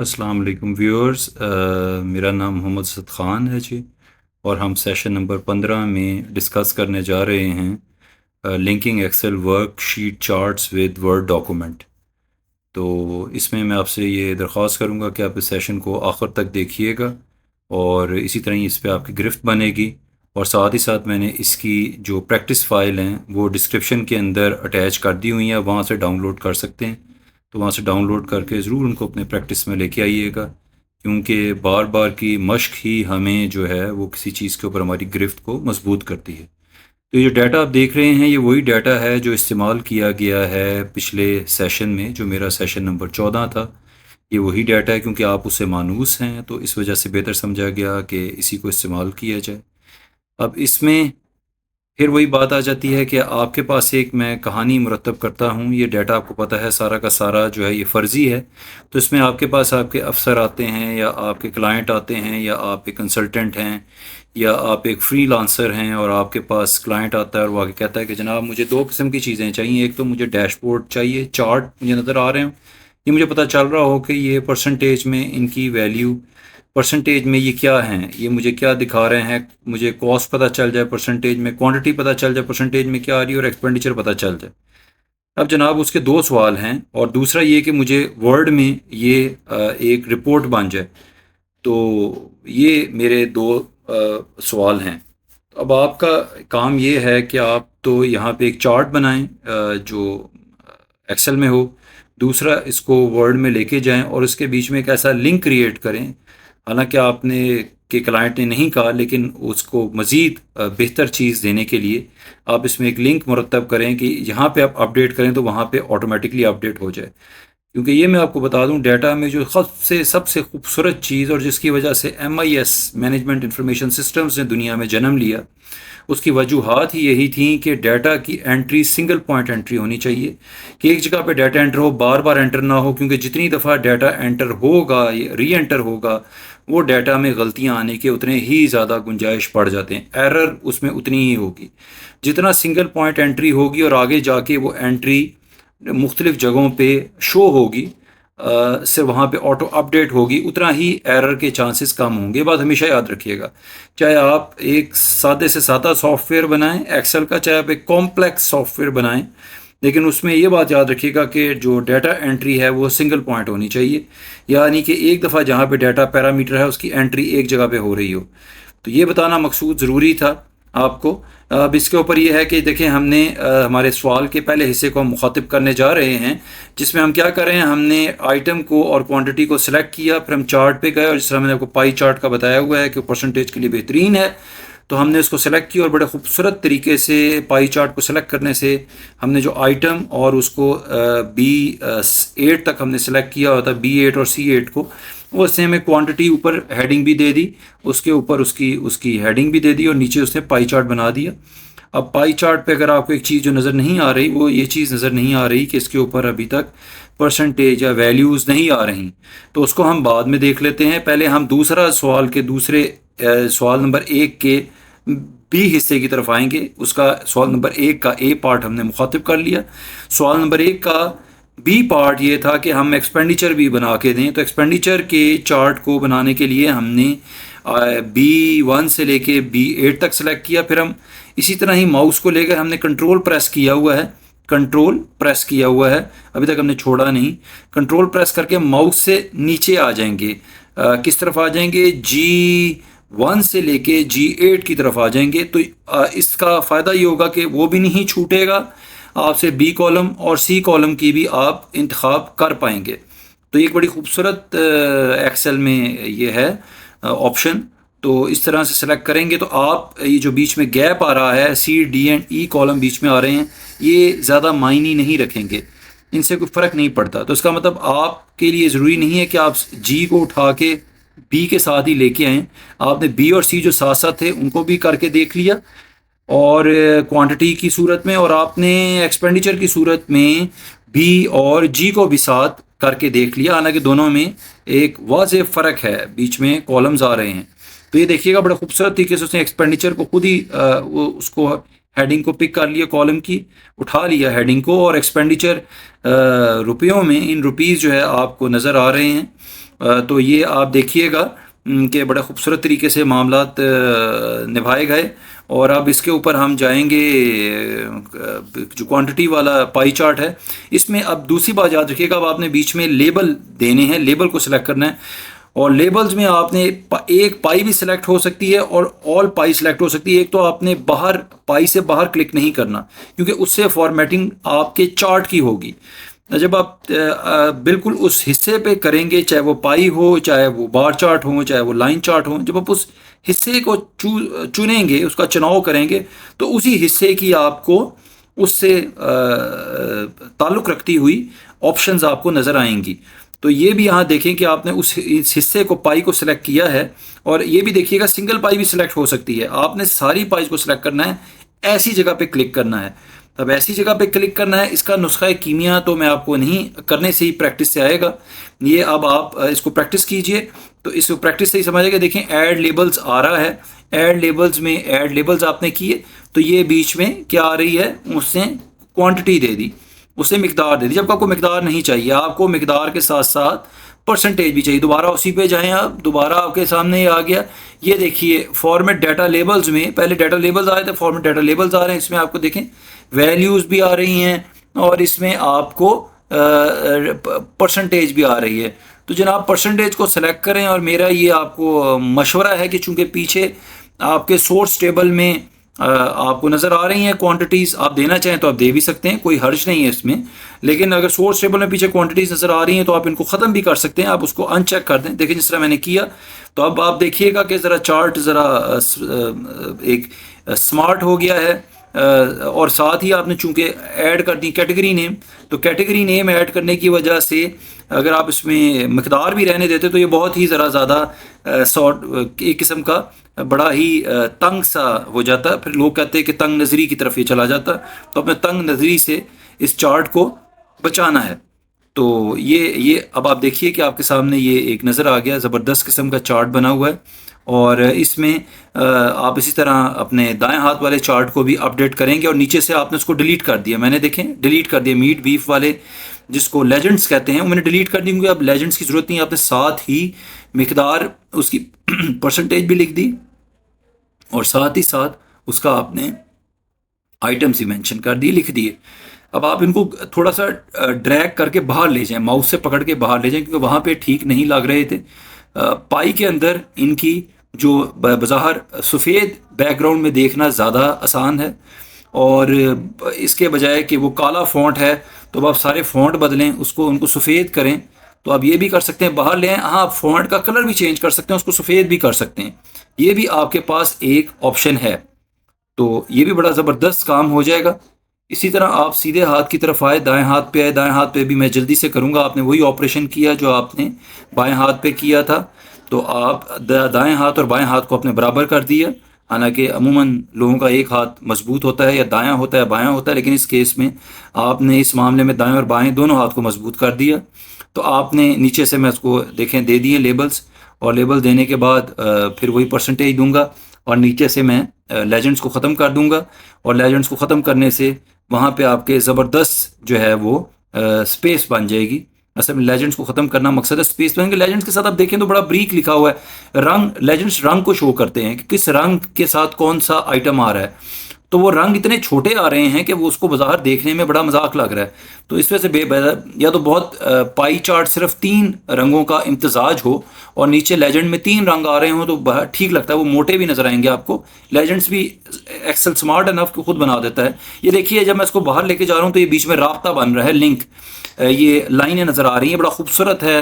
अस्सलाम वालेकुम व्यूअर्स। मेरा नाम मोहम्मद असद ख़ान है जी। और हम सेशन नंबर 15 में डिस्कस करने जा रहे हैं linking excel worksheet charts with word document. तो इसमें मैं आपसे ये दरख्वास्त करूँगा कि आप इस सेशन को आखिर तक देखिएगा और इसी तरह ही इस पे आपकी गिरफ्त बनेगी। और साथ ही साथ मैंने इसकी जो प्रैक्टिस फ़ाइल हैं वो डिस्क्रिप्शन के अंदर अटैच कर दी हुई हैं, वहाँ से डाउनलोड कर सकते हैं। तो वहाँ से डाउनलोड करके ज़रूर उनको अपने प्रैक्टिस में लेके आइएगा, क्योंकि बार बार की मश्क ही हमें जो है वो किसी चीज़ के ऊपर हमारी गिरफ्त को मजबूत करती है। तो ये जो डाटा आप देख रहे हैं ये वही डाटा है जो इस्तेमाल किया गया है पिछले सेशन में, जो मेरा सेशन नंबर 14 था। ये वही डाटा है, क्योंकि आप उससे मानूस हैं तो इस वजह से बेहतर समझा गया कि इसी को इस्तेमाल किया जाए। अब इसमें फिर वही बात आ जाती है कि आपके पास एक मैं कहानी मुरतब करता हूँ। ये डाटा आपको पता है सारा का सारा जो है ये फ़र्ज़ी है। तो इसमें आपके पास आपके अफ़सर आते हैं या आपके क्लाइंट आते हैं या आप एक कंसल्टेंट हैं या आप एक फ्रीलांसर हैं और आपके पास क्लाइंट आता है और वो आके कहता है कि जनाब मुझे दो किस्म की चीज़ें चाहिए। एक तो मुझे डैशबोर्ड चाहिए, चार्ट मुझे नज़र आ रहे हो, ये मुझे पता चल रहा हो कि ये परसेंटेज में इनकी वैल्यू, परसेंटेज में ये क्या हैं, ये मुझे क्या दिखा रहे हैं, मुझे कॉस्ट पता चल जाए परसेंटेज में, क्वांटिटी पता चल जाए परसेंटेज में क्या आ रही है और एक्सपेंडिचर पता चल जाए। अब जनाब उसके दो सवाल हैं, और दूसरा ये कि मुझे वर्ड में ये एक रिपोर्ट बन जाए। तो ये मेरे दो सवाल हैं। तो अब आपका काम ये है कि आप तो यहाँ पे एक चार्ट बनाएं जो एक्सेल में हो। दूसरा, इसको वर्ड में लेके जाएं और उसके बीच में एक ऐसा लिंक क्रिएट करें। हालांकि आपने के क्लाइंट ने नहीं कहा, लेकिन उसको मज़ीद बेहतर चीज़ देने के लिए आप इसमें एक लिंक मुरतब करें कि यहाँ पे आप अपडेट करें तो वहाँ पे ऑटोमेटिकली अपडेट हो जाए। क्योंकि ये मैं आपको बता दूं, डाटा में जो सबसे खूबसूरत चीज़ और जिसकी वजह से MIS मैनेजमेंट इंफॉर्मेशन सिस्टम्स ने दुनिया में जन्म लिया, उसकी वजूहात ही यही थी कि डाटा की एंट्री सिंगल पॉइंट एंट्री होनी चाहिए, कि एक जगह पे डाटा एंटर हो, बार बार एंटर ना हो। क्योंकि जितनी दफ़ा डाटा एंटर होगा, री एंटर होगा, वो डाटा में गलतियां आने के उतने ही ज़्यादा गुंजाइश बढ़ जाते हैं, एरर उसमें उतनी ही होगी। जितना सिंगल पॉइंट एंट्री होगी और आगे जाके वो एंट्री मुख्तलिफ जगहों पे शो होगी, सिर्फ वहाँ पे ऑटो अपडेट होगी, उतना ही एरर के चांसेस कम होंगे। बात हमेशा याद रखिएगा, चाहे आप एक सादे से सादा सॉफ्टवेयर बनाएं एक्सेल का, चाहे आप एक कॉम्प्लेक्स सॉफ्टवेयर बनाएं, लेकिन उसमें ये बात याद रखिएगा कि जो डाटा एंट्री है वो सिंगल पॉइंट होनी चाहिए। यानी कि एक दफ़ा जहाँ पे डाटा पैरामीटर है उसकी एंट्री एक जगह पे हो रही हो। तो ये बताना मकसूद ज़रूरी था आपको। अब इसके ऊपर ये है कि देखें, हमने हमारे सवाल के पहले हिस्से को हम मुखातिब करने जा रहे हैं, जिसमें हम क्या करें, हमने आइटम को और क्वांटिटी को सिलेक्ट किया, फिर हम चार्ट पे गए और जिस तरह मैंने आपको पाई चार्ट का बताया हुआ है कि परसेंटेज के लिए बेहतरीन है, तो हमने उसको सेलेक्ट किया और बड़े खूबसूरत तरीके से पाई चार्ट को सेलेक्ट करने से हमने जो आइटम और उसको B8 तक हमने सेलेक्ट किया होता, B8 और C8 को, वो उसने हमें क्वांटिटी ऊपर हेडिंग भी दे दी, उसके ऊपर उसकी उसकी हेडिंग भी दे दी और नीचे उसने पाई चार्ट बना दिया। अब पाई चार्ट पे अगर आपको एक चीज़ जो नज़र नहीं आ रही, वो ये चीज़ नज़र नहीं आ रही कि इसके ऊपर अभी तक परसेंटेज या वैल्यूज़ नहीं आ रही, तो उसको हम बाद में देख लेते हैं। पहले हम दूसरा सवाल के दूसरे सवाल नंबर 1 के बी हिस्से की तरफ आएंगे। उसका सवाल नंबर 1 का ए पार्ट हमने मुखातिब कर लिया। सवाल नंबर 1 का बी पार्ट ये था कि हम एक्सपेंडिचर भी बना के दें। तो एक्सपेंडिचर के चार्ट को बनाने के लिए हमने B1 से लेके B8 तक सेलेक्ट किया। फिर हम इसी तरह ही माउस को लेकर हमने कंट्रोल प्रेस किया हुआ है, कंट्रोल प्रेस किया हुआ है, अभी तक हमने छोड़ा नहीं। कंट्रोल प्रेस करके माउस से नीचे आ जाएंगे। किस तरफ आ जाएंगे? G1 से लेके G8 की तरफ आ जाएंगे। तो इसका फ़ायदा ये होगा कि वो भी नहीं छूटेगा, आपसे बी कॉलम और सी कॉलम की भी आप इंतखाब कर पाएंगे। तो एक बड़ी खूबसूरत एक्सेल में ये है ऑप्शन। तो इस तरह से सेलेक्ट करेंगे तो आप ये जो बीच में गैप आ रहा है, C, D and E column बीच में आ रहे हैं, ये ज़्यादा मायने नहीं रखेंगे, इनसे कोई फ़र्क नहीं पड़ता। तो इसका मतलब आपके लिए ज़रूरी नहीं है कि आप G को उठा के B के साथ ही लेके आएँ। आपने B और C जो साथ साथ थे उनको भी करके देख लिया, और क्वांटिटी की सूरत में, और आपने एक्सपेंडिचर की सूरत में बी और जी को भी साथ करके देख लिया। हालांकि दोनों में एक वाज़ेह फ़र्क है, बीच में कॉलम्स आ रहे हैं। तो ये देखिएगा बड़ा खूबसूरत तरीके से उसने एक्सपेंडिचर को खुद ही वो उसको हेडिंग को पिक कर लिया, कॉलम की उठा लिया हेडिंग को, और एक्सपेंडिचर रुपयों में इन रुपीज़ जो है आपको नज़र आ रहे हैं। तो ये आप देखिएगा कि बड़ा खूबसूरत तरीके से मामलात निभाए गए। और अब इसके ऊपर हम जाएंगे, जो क्वांटिटी वाला पाई चार्ट है, इसमें अब दूसरी बात याद रखिएगा, अब आपने बीच में लेबल देने हैं, लेबल को सिलेक्ट करना है। और लेबल्स में आपने एक पाई भी सिलेक्ट हो सकती है और ऑल पाई सिलेक्ट हो सकती है। एक तो आपने बाहर, पाई से बाहर क्लिक नहीं करना, क्योंकि उससे फॉर्मेटिंग आपके चार्ट की होगी। जब आप बिल्कुल उस हिस्से पे करेंगे, चाहे वो पाई हो, चाहे वो बार चार्ट हो, चाहे वो लाइन चार्ट हो, जब आप उस हिस्से को चुनेंगे, उसका चुनाव करेंगे, तो उसी हिस्से की आपको उससे ताल्लुक़ रखती हुई ऑप्शंस आपको नज़र आएंगी। तो ये भी यहाँ देखें कि आपने इस हिस्से को, पाई को सिलेक्ट किया है। और ये भी देखिएगा सिंगल पाई भी सिलेक्ट हो सकती है। आपने सारी पाई को सिलेक्ट करना है, ऐसी जगह पे क्लिक करना है। अब ऐसी जगह पे क्लिक करना है, इसका नुस्खा कीमिया तो मैं आपको नहीं, करने से ही प्रैक्टिस से आएगा ये। अब आप इसको प्रैक्टिस कीजिए तो इसको प्रैक्टिस से ही समझ आएगा। देखें ऐड लेबल्स आ रहा है, ऐड लेबल्स में ऐड लेबल्स आपने किए तो ये बीच में क्या आ रही है, उसने क्वांटिटी दे दी, उसने मिकदार दे दी। जब आपको मिकदार नहीं चाहिए, आपको मिकदार के साथ साथ परसेंटेज भी चाहिए। दोबारा उसी पे जाएं आप, दोबारा आपके सामने ये आ गया। ये देखिए फॉर्मेट डाटा लेबल्स में पहले डाटा लेबल्स आए थे, फॉर्मेट डाटा लेबल्स आ रहे हैं। इसमें आपको देखें वैल्यूज़ भी आ रही हैं और इसमें आपको परसेंटेज भी आ रही है। तो जनाब परसेंटेज को सेलेक्ट करें। और मेरा ये आपको मशवरा है कि चूँकि पीछे आपके सोर्स टेबल में आपको नज़र आ रही हैं क्वांटिटीज़, आप देना चाहें तो आप दे भी सकते हैं, कोई हर्ज नहीं है इसमें। लेकिन अगर सोर्स टेबल में पीछे क्वांटिटीज़ नज़र आ रही हैं तो आप इनको ख़त्म भी कर सकते हैं, आप उसको अनचेक कर दें। देखिए जिस तरह मैंने किया, तो अब आप देखिएगा कि ज़रा चार्ट ज़रा एक स्मार्ट हो गया है। और साथ ही आपने चूंकि ऐड कर दी कैटेगरी नेम, तो कैटेगरी नेम ऐड करने की वजह से अगर आप इसमें मकदार भी रहने देते तो ये बहुत ही ज़रा ज़्यादा शॉर्ट, एक किस्म का बड़ा ही तंग सा हो जाता। फिर लोग कहते हैं कि तंग नज़री की तरफ ये चला जाता। तो अपने तंग नज़री से इस चार्ट को बचाना है। तो ये अब आप देखिए कि आपके सामने ये एक नज़र आ गया, ज़बरदस्त किस्म का चार्ट बना हुआ है। और इसमें आप इसी तरह अपने दाएं हाथ वाले चार्ट को भी अपडेट करेंगे। और नीचे से आपने उसको डिलीट कर दिया, मैंने देखें डिलीट कर दिया, मीट बीफ वाले जिसको लेजेंड्स कहते हैं वो मैंने डिलीट कर दी, क्योंकि अब लेजेंड्स की ज़रूरत नहीं। आपने साथ ही मिकदार उसकी परसेंटेज भी लिख दी और साथ ही साथ उसका आपने आइटम्स ही मेंशन कर दिए, लिख दिए। अब आप इनको थोड़ा सा ड्रैग करके बाहर ले जाएं, माउस से पकड़ के बाहर ले जाएं, क्योंकि वहाँ पे ठीक नहीं लग रहे थे। पाई के अंदर इनकी जो बज़ाहिर सफ़ेद बैकग्राउंड में देखना ज़्यादा आसान है, और इसके बजाय कि वो काला फ़ॉन्ट है तो अब आप सारे फ़ॉन्ट बदलें, उसको उनको सफ़ेद करें। तो आप ये भी कर सकते हैं, बाहर ले आएँ। हाँ, आप फ़ॉन्ट का कलर भी चेंज कर सकते हैं, उसको सफ़ेद भी कर सकते हैं, ये भी आपके पास एक ऑप्शन है। तो ये भी बड़ा ज़बरदस्त काम हो जाएगा। इसी तरह आप सीधे हाथ की तरफ आए, दाएं हाथ पे आए, दाएं हाथ पे भी मैं जल्दी से करूँगा। आपने वही ऑपरेशन किया जो आपने बाएं हाथ पे किया था, तो आप दाएं हाथ और बाएं हाथ को अपने बराबर कर दिया। हालांकि अमूमन लोगों का एक हाथ मजबूत होता है, या दायां होता है या बायां होता है, लेकिन इस केस में आपने इस मामले में दाएं और बाएं दोनों हाथ को मजबूत कर दिया। तो आपने नीचे से, मैं उसको देखें दे दिए लेबल्स, और लेबल देने के बाद फिर वही परसेंटेज दूंगा और नीचे से मैं लेजेंड्स को ख़त्म कर दूंगा। और लेजेंड्स को ख़त्म करने से वहाँ पे आपके ज़बरदस्त जो है वो स्पेस बन जाएगी। असल में लेजेंड्स को ख़त्म करना मकसद है, स्पेस बनेंगे। लेजेंड्स के साथ आप देखें तो बड़ा ब्रीक लिखा हुआ है, रंग, लेजेंड्स रंग को शो करते हैं कि किस रंग के साथ कौन सा आइटम आ रहा है। तो वो रंग इतने छोटे आ रहे हैं कि वो उसको बाहर देखने में बड़ा मजाक लग रहा है। तो इस वजह से या तो बहुत पाई चार्ट सिर्फ 3 रंगों का इम्तजाज हो और नीचे लेजेंड में 3 रंग आ रहे हों तो ठीक लगता है, वो मोटे भी नजर आएंगे आपको। लेजेंड्स भी एक्सेल स्मार्ट एनफ को खुद बना देता है। ये देखिए जब मैं इसको बाहर लेके जा रहा हूँ तो ये बीच में राब्ता बन रहा है, लिंक, ये लाइनें नज़र आ रही हैं, बड़ा खूबसूरत है।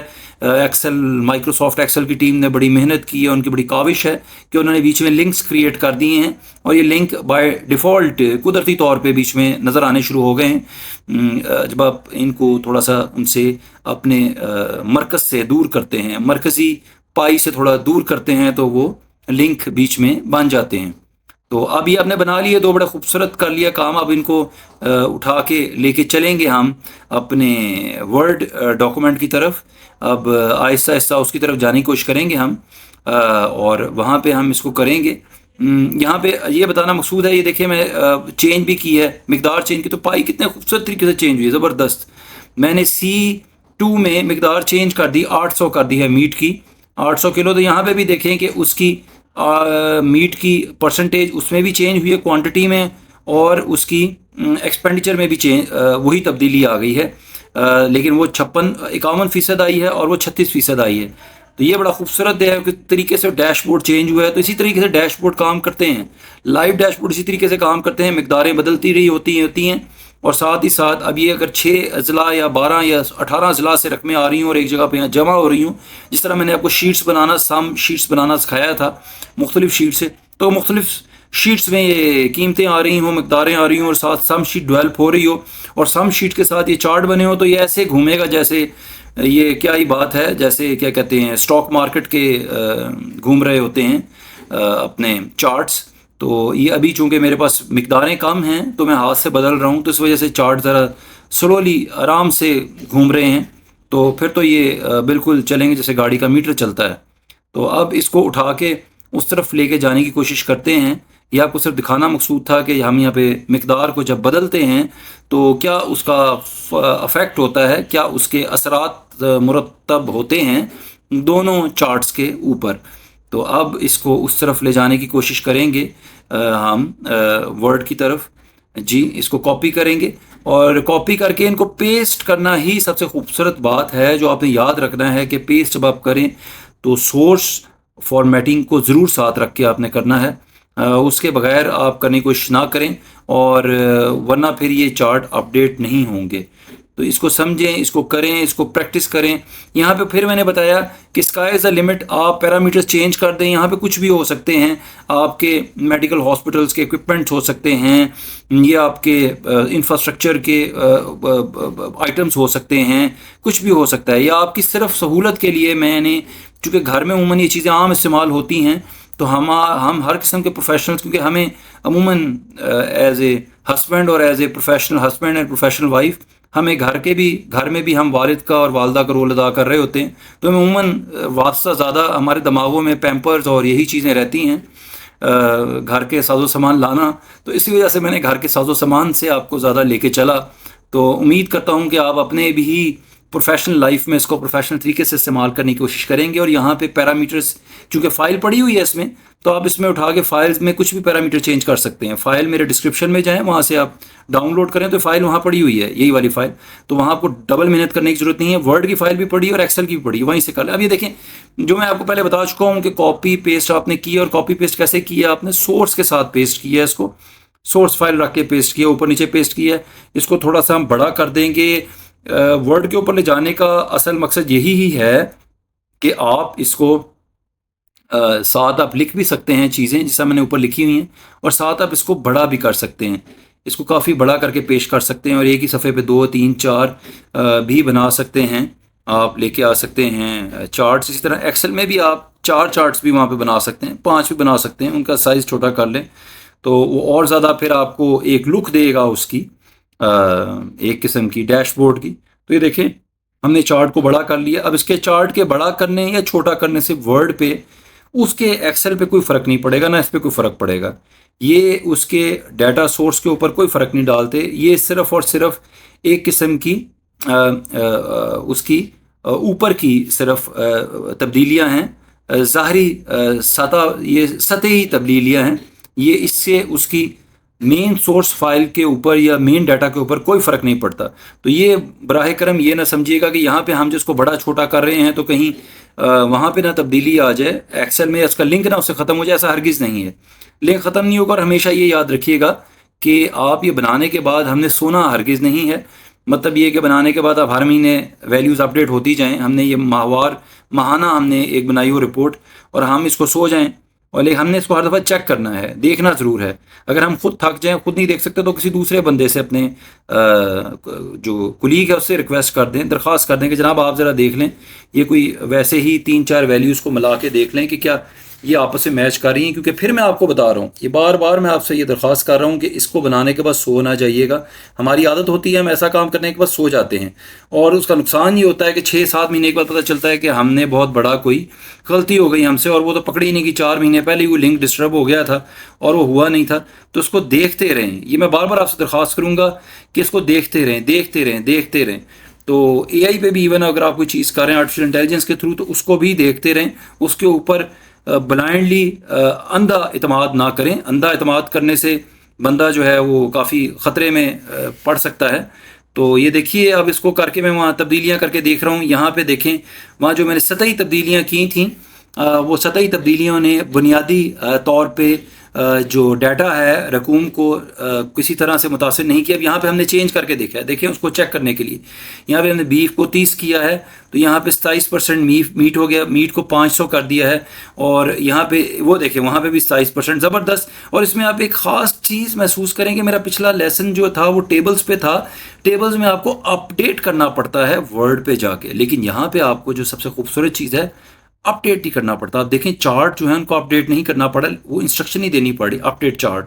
एक्सेल, माइक्रोसॉफ्ट एक्सेल की टीम ने बड़ी मेहनत की है, उनकी बड़ी काविश है कि उन्होंने बीच में लिंक्स क्रिएट कर दिए हैं, और ये लिंक बाय डिफ़ॉल्ट कुदरती तौर पे बीच में नज़र आने शुरू हो गए हैं। जब आप इनको थोड़ा सा उनसे अपने मरकज़ से दूर करते हैं, मरकज़ी पाई से थोड़ा दूर करते हैं, तो वो लिंक बीच में बन जाते हैं। तो अब ये आपने बना लिए, तो बड़ा खूबसूरत कर लिया काम। अब इनको उठा के लेके चलेंगे हम अपने वर्ड डॉक्यूमेंट की तरफ। अब आहिस्ता आहिस्ता उसकी तरफ जाने की कोशिश करेंगे हम, और वहाँ पे हम इसको करेंगे। यहाँ पे ये बताना मकसूद है, ये देखिए मैं चेंज भी की है, मिकदार चेंज की, तो पाई कितने खूबसूरत तरीके से चेंज हुई है, ज़बरदस्त। मैंने C2 में मिकदार चेंज कर दी, 800 कर दी है मीट की, 800 किलो। तो यहाँ पे भी देखें कि उसकी मीट की परसेंटेज उसमें भी चेंज हुई है क्वांटिटी में, और उसकी एक्सपेंडिचर में भी चेंज वही तब्दीली आ गई है। लेकिन वो 51 आई है और वो 36% आई है। तो ये बड़ा खूबसूरत है कि तरीके से डैशबोर्ड चेंज हुआ है। तो इसी तरीके से डैशबोर्ड काम करते हैं, लाइव डैशबोर्ड इसी तरीके से काम करते हैं, मिकदारें बदलती रही होती हैं। और साथ ही साथ अब ये अगर 6 अजला या 12 या 18 अजला से रकमें आ रही हूँ और एक जगह पे यहाँ जमा हो रही हूँ, जिस तरह मैंने आपको शीट्स बनाना, सम शीट्स बनाना सिखाया था मुख्तलिफ शीट से, तो मुख्तलिफ शीट्स में ये कीमतें आ रही हों, मकदारें आ रही हों, और साथ सम शीट डेवलप हो रही हो, और सम शीट के साथ ये चार्ट बने हो, तो ये ऐसे घूमेगा जैसे ये क्या ही बात है, जैसे क्या कहते हैं स्टॉक मार्केट के घूम रहे होते हैं अपने चार्ट्स। तो ये अभी चूंकि मेरे पास मिकदारें कम हैं तो मैं हाथ से बदल रहा हूँ, तो इस वजह से चार्ट ज़रा स्लोली आराम से घूम रहे हैं। तो फिर तो ये बिल्कुल चलेंगे जैसे गाड़ी का मीटर चलता है। तो अब इसको उठा के उस तरफ लेके जाने की कोशिश करते हैं। ये आपको सिर्फ दिखाना मकसूद था कि हम यहाँ पे मिकदार को जब बदलते हैं तो क्या उसका अफेक्ट होता है, क्या उसके असरात मुरतब होते हैं दोनों चार्ट्स के ऊपर। तो अब इसको उस तरफ ले जाने की कोशिश करेंगे हम वर्ड की तरफ। जी, इसको कॉपी करेंगे, और कॉपी करके इनको पेस्ट करना ही सबसे खूबसूरत बात है। जो आपने याद रखना है कि पेस्ट जब आप करें तो सोर्स फॉर्मेटिंग को ज़रूर साथ रख के आपने करना है, उसके बगैर आप करने की कोशिश ना करें, और वरना फिर ये चार्ट अपडेट नहीं होंगे। तो इसको समझें, इसको करें, इसको प्रैक्टिस करें। यहाँ पे फिर मैंने बताया कि स्काई इज़ द लिमिट, आप पैरामीटर्स चेंज कर दें, यहाँ पे कुछ भी हो सकते हैं। आपके मेडिकल हॉस्पिटल्स के इक्विपमेंट्स हो सकते हैं, ये आपके इंफ्रास्ट्रक्चर के आइटम्स हो सकते हैं, कुछ भी हो सकता है। या आपकी सिर्फ सहूलत के लिए मैंने, चूँकि घर में अमूमन ये चीज़ें आम इस्तेमाल होती हैं, तो हम हर किस्म के प्रोफेशनल्स, क्योंकि हमें अमूमन एज ए हस्बैंड और as a professional husband and professional wife, हमें घर में भी हम वालिद का और वालदा का रोल अदा कर रहे होते हैं। तो हमें अमूमन वास्ता ज़्यादा हमारे दिमागों में पैम्पर्स और यही चीज़ें रहती हैं, घर के साजो सामान लाना। तो इसी वजह से मैंने घर के साजो सामान से आपको ज़्यादा लेके चला। तो उम्मीद करता हूँ कि आप अपने भी प्रोफेशनल लाइफ में इसको प्रोफेशनल तरीके से इस्तेमाल करने की कोशिश करेंगे। और यहाँ पे पैरामीटर्स, चूँकि फ़ाइल पड़ी हुई है इसमें, तो आप इसमें उठा के फाइल्स में कुछ भी पैरामीटर चेंज कर सकते हैं। फ़ाइल मेरे डिस्क्रिप्शन में जाएँ, वहाँ से आप डाउनलोड करें, तो फ़ाइल वहाँ पड़ी हुई है, यही वाली फ़ाइल। तो वहाँ आपको डबल मेहनत करने की ज़रूरत नहीं है, वर्ड की फ़ाइल भी पड़ी है और एक्सेल की भी पड़ी है, वहीं से कर लें। अब ये देखें, जो मैं आपको पहले बता चुका हूँ कि कॉपी पेस्ट आपने किया, और कॉपी पेस्ट कैसे किया, आपने सोर्स के साथ पेस्ट किया, इसको सोर्स फाइल रख के पेस्ट किया, ऊपर नीचे पेस्ट किया है। इसको थोड़ा सा हम बड़ा कर देंगे। वर्ड के ऊपर ले जाने का असल मकसद यही ही है कि आप इसको साथ आप लिख भी सकते हैं चीज़ें, जैसा मैंने ऊपर लिखी हुई हैं, और साथ आप इसको बड़ा भी कर सकते हैं। इसको काफ़ी बड़ा करके पेश कर सकते हैं, और एक ही सफ़े पे 2, 3, 4 भी बना सकते हैं, आप लेके आ सकते हैं चार्ट्स। इसी तरह एक्सेल में भी आप 4 चार्ट्स भी वहाँ पे बना सकते हैं, 5 भी बना सकते हैं, उनका साइज़ छोटा कर लें तो वो और ज़्यादा फिर आपको एक लुक देगा उसकी, एक किस्म की डैशबोर्ड की। तो ये देखें, हमने चार्ट को बड़ा कर लिया। अब इसके चार्ट के बड़ा करने या छोटा करने से वर्ड पे, उसके एक्सेल पे कोई फ़र्क नहीं पड़ेगा, ना इस पे कोई फ़र्क पड़ेगा। ये उसके डाटा सोर्स के ऊपर कोई फ़र्क नहीं डालते। ये सिर्फ़ और सिर्फ एक किस्म की उसकी ऊपर की सिर्फ तब्दीलियाँ हैं, ज़ाहरी सतह, ये सतही तब्दीलियाँ हैं। ये इससे उसकी मेन सोर्स फाइल के ऊपर या मेन डाटा के ऊपर कोई फ़र्क नहीं पड़ता। तो ये बराह करम ये ना समझिएगा कि यहाँ पे हम जिसको बड़ा छोटा कर रहे हैं तो कहीं वहाँ पे ना तब्दीली आ जाए, एक्सेल में इसका लिंक ना उससे ख़त्म हो जाए, ऐसा हरगिज़ नहीं है। लिंक ख़त्म नहीं होगा। और हमेशा ये याद रखिएगा कि आप ये बनाने के बाद हमने सोना हरगिज़ नहीं है। मतलब ये कि बनाने के बाद आप हर महीने वैल्यूज़ अपडेट होती जाएँ। हमने ये माहाना हमने एक बनाई हो रिपोर्ट, और हम इसको सो जाएँ, और लेकिन हमने इसको हर दफ़ा चेक करना है, देखना ज़रूर है। अगर हम खुद थक जाएं, खुद नहीं देख सकते, तो किसी दूसरे बंदे से, अपने जो कुलीग है उससे रिक्वेस्ट कर दें, दरख्वास्त कर दें कि जनाब आप ज़रा देख लें, ये कोई वैसे ही 3-4 वैल्यूज़ को मिला के देख लें कि क्या ये आपस में मैच कर रही हैं, क्योंकि फिर मैं आपको बता रहा हूँ, ये बार बार मैं आपसे ये दरख्वास्त कर रहा हूँ कि इसको बनाने के बाद सो ना जाइएगा। हमारी आदत होती है हम ऐसा काम करने के बाद सो जाते हैं, और उसका नुकसान ये होता है कि 6-7 महीने के बाद पता चलता है कि हमने बहुत बड़ा कोई गलती हो गई हमसे, और वो तो पकड़ी नहीं कि 4 महीने पहले ही वो लिंक डिस्टर्ब हो गया था और वो हुआ नहीं था। तो उसको देखते रहें, ये मैं बार बार आपसे दरख्वास्त करूँगा कि इसको देखते रहें, देखते रहें, देखते रहें। तो एआई पे भी इवन अगर आप कोई चीज़ कर रहे हैं आर्टिफिशियल इंटेलिजेंस के थ्रू, तो उसको भी देखते रहें, उसके ऊपर ब्लाइंडली अंधा इतमाद ना करें। अंधा इतमाद करने से बंदा जो है वो काफ़ी ख़तरे में पड़ सकता है। तो ये देखिए, अब इसको करके मैं वहाँ तब्दीलियाँ करके देख रहा हूँ। यहाँ पे देखें, वहाँ जो मैंने सतही तब्दीलियाँ की थी, वो सतही तब्दीलियों ने बुनियादी तौर पे जो डाटा है रकूम को किसी तरह से मुतासिर नहीं किया। अब यहाँ पे हमने चेंज करके देखा है, देखें उसको चेक करने के लिए। यहाँ पे हमने बीफ को 30 किया है, तो यहाँ पे 27% मीट हो गया, मीट को 500 कर दिया है, और यहाँ पे वो देखें वहाँ पे भी 27%, ज़बरदस्त। और इसमें आप एक ख़ास चीज़ महसूस करेंगे, मेरा पिछला लेसन जो था वो टेबल्स पे था। टेबल्स में आपको अपडेट करना पड़ता है वर्ड पे जाके, लेकिन यहाँ पे आपको जो सबसे खूबसूरत चीज़ है, अपडेट ही करना पड़ता। आप देखें चार्ट जो है उनको अपडेट नहीं करना पड़ा, वो इंस्ट्रक्शन ही देनी पड़ी अपडेट चार्ट।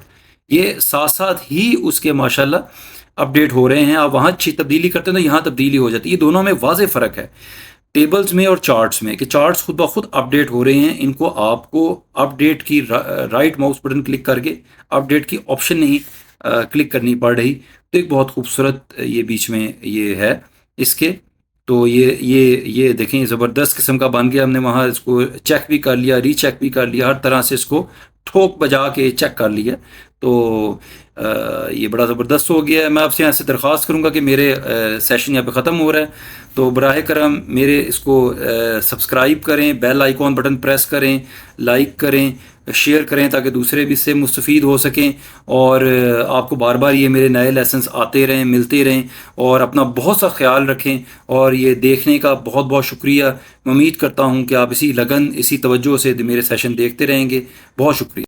ये साथ साथ ही उसके माशाल्लाह अपडेट हो रहे हैं। आप वहाँ अच्छी तब्दीली करते हैं तो यहाँ तब्दीली हो जाती है। ये दोनों में वाज़ेह फ़र्क है टेबल्स में और चार्ट्स में, कि चार्ट्स खुद ब खुद अपडेट हो रहे हैं। इनको आपको अपडेट की राइट माउस बटन क्लिक करके अपडेट की ऑप्शन नहीं क्लिक करनी पड़ रही। तो एक बहुत खूबसूरत ये बीच में ये है इसके। तो ये देखें ज़बरदस्त किस्म का बन गया। हमने वहाँ इसको चेक भी कर लिया, रीचेक भी कर लिया, हर तरह से इसको ठोक बजा के चेक कर लिया। तो ये बड़ा ज़बरदस्त हो गया है। मैं आपसे यहाँ से दरख्वास्त करूँगा कि मेरे सेशन यहाँ पे ख़त्म हो रहा है, तो बराह करम मेरे इसको सब्सक्राइब करें, बेल आइकॉन बटन प्रेस करें, लाइक करें, शेयर करें, ताकि दूसरे भी इससे मुस्तफ़ीद हो सकें, और आपको बार बार ये मेरे नए लेसन्स आते रहें, मिलते रहें। और अपना बहुत सा ख्याल रखें, और ये देखने का बहुत बहुत शुक्रिया। मैं उम्मीद करता हूँ कि आप इसी लगन, इसी तवज्जो से मेरे सेशन देखते रहेंगे। बहुत शुक्रिया।